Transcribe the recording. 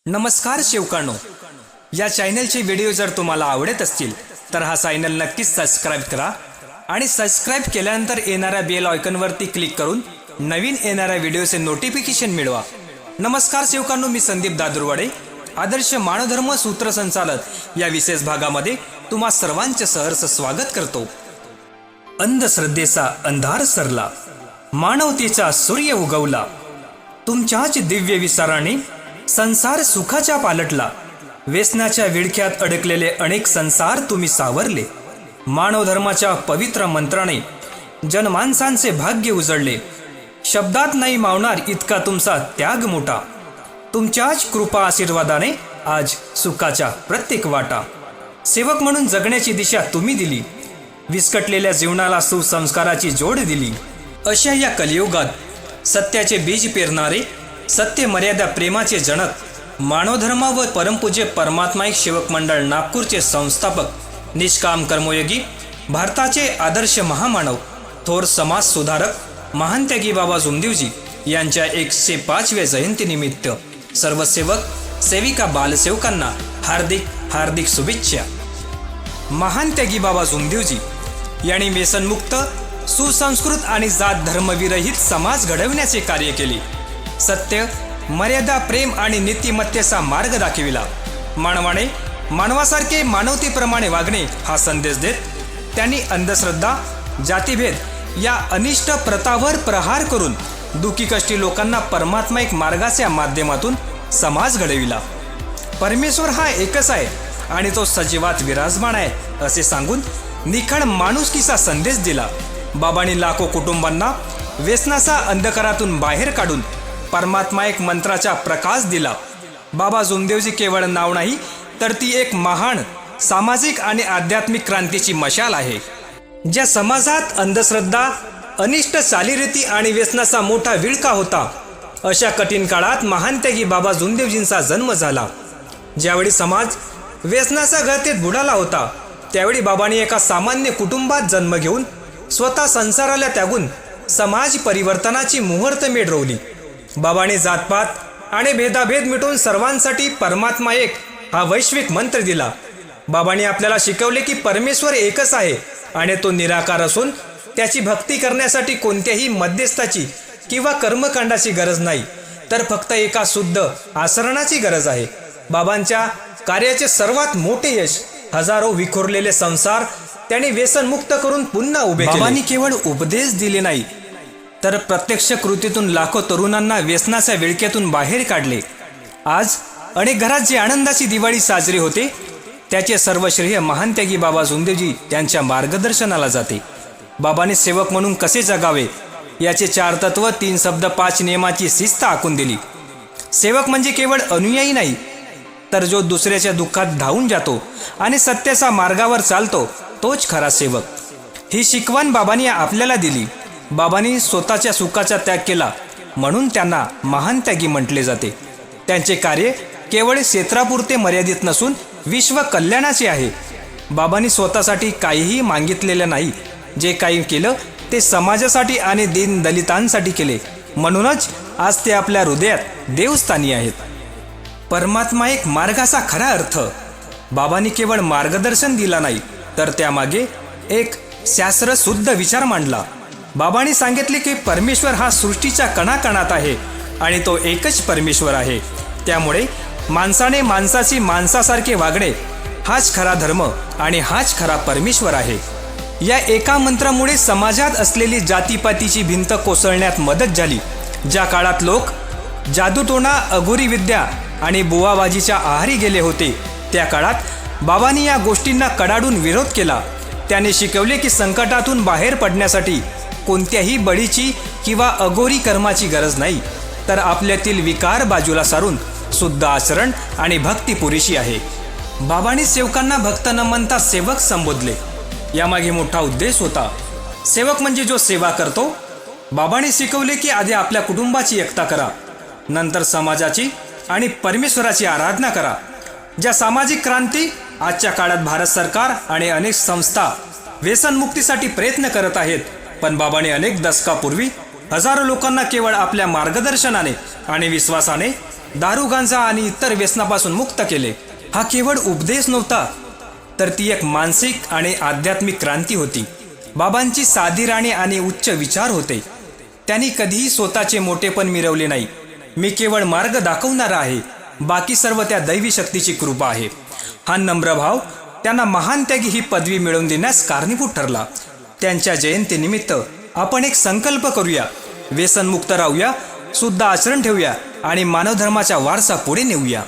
नमस्कार शेवकांनो, या चॅनलचे व्हिडिओ जर तुम्हाला आवडत असतील तर हा चॅनल नक्कीच सबस्क्राइब करा आणि सबस्क्राइब केल्यानंतर येणाऱ्या बेल आयकॉनवरती क्लिक करून नवीन येणाऱ्या व्हिडिओचे नोटिफिकेशन मिळवा। नमस्कार शेवकांनो, मी संदीप दादुरवाडे, आदर्श मानवधर्म सूत्रसंचालक या विशेष भागामध्ये तुम्हा सर्वांचे सहर्ष स्वागत करतो। अंधश्रद्धेचा अंधार सरला, मानवतेचा सूर्य उगवला, तुमच्याच दिव्य विचाराने संसार सुखाच्या पालटला, व्यसनाच्या विळख्यात अडकलेले अनेक संसार तुम्ही सावरले, मानवधर्माच्या पवित्र मंत्राने जनमानसांचे भाग्य उजळले, शब्दात नाही मावणार इतका तुमचा त्याग मोठा, तुमच्याच कृपा आशीर्वादाने आज सुखाच्या प्रत्येक वाटा, सेवक म्हणून जगण्याची दिशा तुम्ही दिली, विस्कटलेल्या जीवनाला सुसंस्काराची जोड दिली। अशा या कलियुगात सत्याचे बीज पेरणारे, सत्य मर्यादा प्रेमाचे जनक, मानवधर्म व परमपूज्य परमात्मा एक सेवक मंडळ नागपूरचे संस्थापक, निष्काम कर्मयोगी, भारताचे आदर्श महामानव, थोर समाज सुधारक, महान त्यागी बाबा जुमदेवजी यांच्या 105व्या जयंतीनिमित्त सर्व सेवक सेविका बालसेवकांना हार्दिक हार्दिक शुभेच्छा। महान त्यागी बाबा जुमदेवजी यांनी व्यसनमुक्त, सुसंस्कृत आणि जात धर्मविरहित समाज घडविण्याचे कार्य केले। सत्य, मर्यादा, प्रेम आणि नीतिमत्तेचा मार्ग दाखविला। मानवाने मानवासारखे मानवतेप्रमाणे वागणे हा संदेश देत त्यांनी अंधश्रद्धा, जातीभेद या अनिष्ट प्रथावर प्रहार करून दुःखी कष्टी लोकांना परमात्माईक मार्गाच्या माध्यमातून समाज घडविला। परमेश्वर हा एकच आहे आणि तो सजीवात विराजमान आहे असे सांगून निखळ माणुसकीचा संदेश दिला। बाबांनी लाखो कुटुंबांना व्यसनाचा अंधकारातून बाहेर काढून परमात्मा एक मंत्राचा प्रकाश दिला। बाबा जुमदेवजी केवळ नाव नाही तर ती एक महान सामाजिक आणि आध्यात्मिक क्रांतीची मशाल आहे। ज्या समाजात अंधश्रद्धा, अनिष्ट चालीरीती आणि व्यसनाचा मोठा विळखा होता, अशा कठीण काळात महान त्यागी बाबा जुमदेवजींचा जन्म झाला। ज्यावेळी समाज व्यसनाच्या गर्तेत बुडाला होता, त्यावेळी बाबांनी एका सामान्य कुटुंबात जन्म घेऊन स्वतः संसाराला त्यागून समाज परिवर्तनाची मुहूर्तमेढ रोवली। बाबांनी जातपात आणि भेदाभेद मिटवून सर्वांसाठी परमात्मा एक हा वैश्विक मंत्र दिला। बाबांनी आपल्याला शिकवले की परमेश्वर एकच आहे आणि तो निराकार असून त्याची भक्ती करण्यासाठी कोणत्याही मध्यस्थाची किंवा कर्मकांडाची गरज नाही, तर फक्त एका शुद्ध आचरणाची गरज आहे। बाबांच्या कार्याचे सर्वात मोठे यश हजारो विखुरलेले संसार त्यांनी व्यसनमुक्त करून पुन्हा उभे केले। बाबांनी केवळ उपदेश दिले नाही तर प्रत्यक्ष कृतीतून लाखो तरुणांना व्यसनाच्या विळख्यातून बाहेर काढले। आज अनेक घरात जी आनंदाची दिवाळी साजरी होते, त्याचे सर्व श्रेय महान त्यागी बाबा जुमदेवजी यांच्या मार्गदर्शनाला जाते। बाबांनी सेवक म्हणून कसे जगावे याचे 4 तत्व, 3 शब्द, 5 नियमाची शिस्त आखून दिली। सेवक म्हणजे केवळ अनुयायी नाही, तर जो दुसऱ्याच्या दुःखात धावून जातो आणि सत्याच्या मार्गावर चालतो तोच खरा सेवक। ही शिकवण बाबांनी आपल्याला दिली। बाबांनी स्वतःच्या सुखाचा त्याग केला म्हणून त्यांना महान त्यागी म्हटले जाते। त्यांचे कार्य केवळ क्षेत्रापुरते मर्यादित नसून विश्व कल्याणाचे आहे। बाबांनी स्वतःसाठी काहीही मागितलेले नाही, जे काही केलं ते समाजासाठी आणि दीनदलितांसाठी केले, म्हणूनच आज ते आपल्या हृदयात देवस्थानी आहेत। परमात्मा एक मार्गाचा खरा अर्थ, बाबांनी केवळ मार्गदर्शन दिला नाही तर त्यामागे एक शास्त्रशुद्ध विचार मांडला। बाबांनी सांगितले की परमेश्वर हा सृष्टीच्या कणाकणात आहे आणि तो एकच परमेश्वर आहे। त्यामुळे माणसाने माणसाची माणसासारखे वागणे हाच खरा धर्म आणि हाच खरा परमेश्वर आहे। या एका मंत्रामुळे समाजात असलेली जातीपातीची भिंत कोसळण्यात मदत झाली। ज्या काळात लोक जादूटोणा, अघोरी विद्या आणि बुवाबाजीच्या आहारी गेले होते, त्या काळात बाबांनी या गोष्टींना कडाडून विरोध केला। त्याने शिकवले की संकटातून बाहेर पडण्यासाठी कोणत्याही बळीची किंवा अघोरी कर्माची गरज नाही, तर आपल्यातील विकार बाजूला सारून शुद्ध आचरण आणि भक्ती पुरेशी आहे। बाबांनी सेवकांना भक्त न म्हणता सेवक संबोधले। यामागे मोठा उद्देश होता। सेवक म्हणजे जो सेवा करतो। बाबांनी शिकवले की आधी आपल्या कुटुंबाची एकता करा, नंतर समाजाची आणि परमेश्वराची आराधना करा। ज्या सामाजिक क्रांती आजच्या काळात भारत सरकार आणि अनेक संस्था व्यसनमुक्तीसाठी प्रयत्न करत आहेत, पण बाबांनी अनेक दशकापूर्वी हजारो लोकांना केवळ आपल्या मार्गदर्शनाने आणि विश्वासाने दारू गांजा आणि इतर व्यसनापासून मुक्त केले. हा केवळ उपदेश नव्हता, तर ती एक मानसिक आणि आध्यात्मिक क्रांती होती. बाबांची साधी राणी आणि उच्च विचार होते. त्यांनी कधीही स्वतःचे मोठेपण मिरवले नाही. मी केवळ मार्ग दाखवणारा आहे, बाकी सर्व त्या दैवी शक्तीची कृपा आहे. हा नम्र भाव त्यांना महान त्यागी ही पदवी मिळवून देण्यास कारणीभूत ठरला. त्यांच्या जयंतीनिमित्त आपण एक संकल्प करूया. व्यसनमुक्त राहूया, शुद्ध आचरण ठेवूया आणि मानवधर्माचा वारसा पुढे नेऊया.